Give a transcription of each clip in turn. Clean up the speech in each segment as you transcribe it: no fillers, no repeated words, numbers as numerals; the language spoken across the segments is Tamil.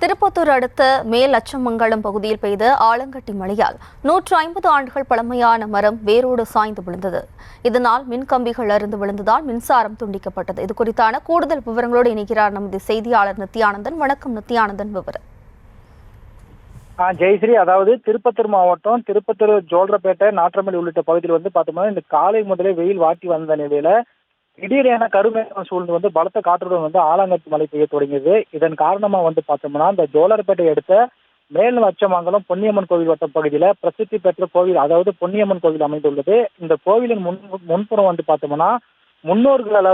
திருப்பத்தூர் அடுத்த மேல் அச்சமங்கலம் பகுதியில் பெய்த ஆலங்கட்டி மழையால் 150 ஆண்டுகள் பழமையான மரம் வேரோடு சாய்ந்து விழுந்தது. இதனால் மின்கம்பிகள் அறுந்து விழுந்ததால் மின்சாரம் துண்டிக்கப்பட்டது. இது குறித்தான கூடுதல் விவரங்களோடு இணைக்கிறார் நமது செய்தியாளர் நித்யானந்தன். வணக்கம் நித்யானந்தன், விவரம். ஜெயஸ்ரீ, அதாவது திருப்பத்தூர் மாவட்டம் திருப்பத்தூர், ஜோல்ரப்பேட்டை, நாற்றமலை உள்ளிட்ட பகுதியில் பார்த்தோம்னா இந்த காலை முதலே வெயில் வாட்டி வந்த நிலையில திடீரென கருமேகம் சூழ்ந்து பலத்த காற்றுடன் ஆலங்கட்டி மழை பெய்ய தொடங்கியது. இதன் காரணமா பார்த்தோம்னா இந்த ஜோலார்பேட்டை அடுத்த மேல் அச்சமங்கலம் பொன்னியம்மன் கோவில் வட்ட பகுதியில பிரசித்தி பெற்ற கோவில், அதாவது பொன்னியம்மன் கோவில் அமைந்துள்ளது. இந்த கோவிலின் முன்புறம் பார்த்தோம்னா முன்னோர்களால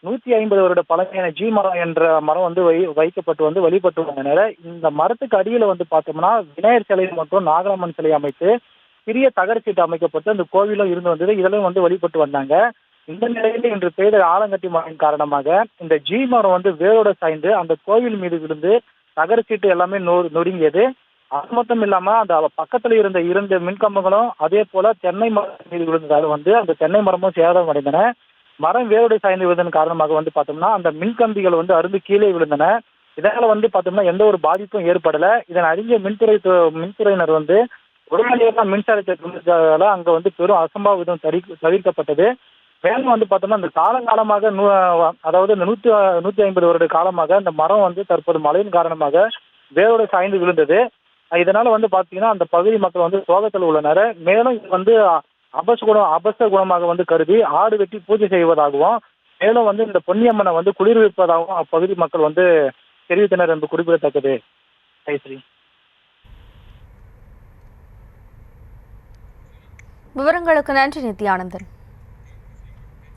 150 வருட பழமையான ஜி மரம் என்ற மரம் வைக்கப்பட்டு வழிபட்டு வந்தனால இந்த மரத்துக்கு அடியில பார்த்தோம்னா விநாயகர் சிலை மற்றும் நாகரம்மன் சிலை அமைத்து சிறிய தகர சீட்டு அமைக்கப்பட்டு அந்த கோவிலும் இருந்து வந்தது. இதெல்லாம் வழிபட்டு வந்தாங்க. இந்த நிலையில இன்று பெய்த ஆலங்கட்டி மழையின் காரணமாக இந்த ஜி மரம் வேரோட சாய்ந்து அந்த கோவில் மீது விழுந்து தகர சீட்டு எல்லாமே நொறுங்கியது. அது மட்டும் இல்லாம அந்த பக்கத்துல இருந்த 2 மின்கம்பங்களும் அதே போல தென்னை மரம் மீது விழுந்ததால் அந்த தென்னை மரமும் சேதம் அடைந்தன. மரம் வேரோடு சாய்ந்து விழுந்ததன் காரணமாக பார்த்தோம்னா அந்த மின்கம்பிகள் அருந்து கீழே விழுந்தன. இதனால பார்த்தோம்னா எந்த ஒரு பாதிப்பும் ஏற்படல. இதன் அறிஞ்ச மின்துறையினர் உடனடியாக மின்சாரத்தை துண்டித்ததால அங்க பெரும் அசம்பாவிதம் தவிர்க்கப்பட்டது. மேலும் பார்த்தோம்னா இந்த காலங்காலமாக அதாவது இந்த 150 வருட காலமாக இந்த மரம் தற்போது மழையின் காரணமாக வேரோடு சாய்ந்து விழுந்தது. இதனால பாத்தீங்கன்னா அந்த பகுதி மக்கள் சோகத்தில் உள்ளனர். மேலும் இது அபச குணமாக கருதி ஆடு வெட்டி பூஜை செய்வதாகவும் மேலும் இந்த பொன்னியம்மனை குளிர்விப்பதாகவும் அப்பகுதி மக்கள் தெரிவித்தனர் என்று குறிப்பிடத்தக்கது. ஜெயஸ்ரீ, விவரங்களுக்கு நன்றி நித்யானந்தன்.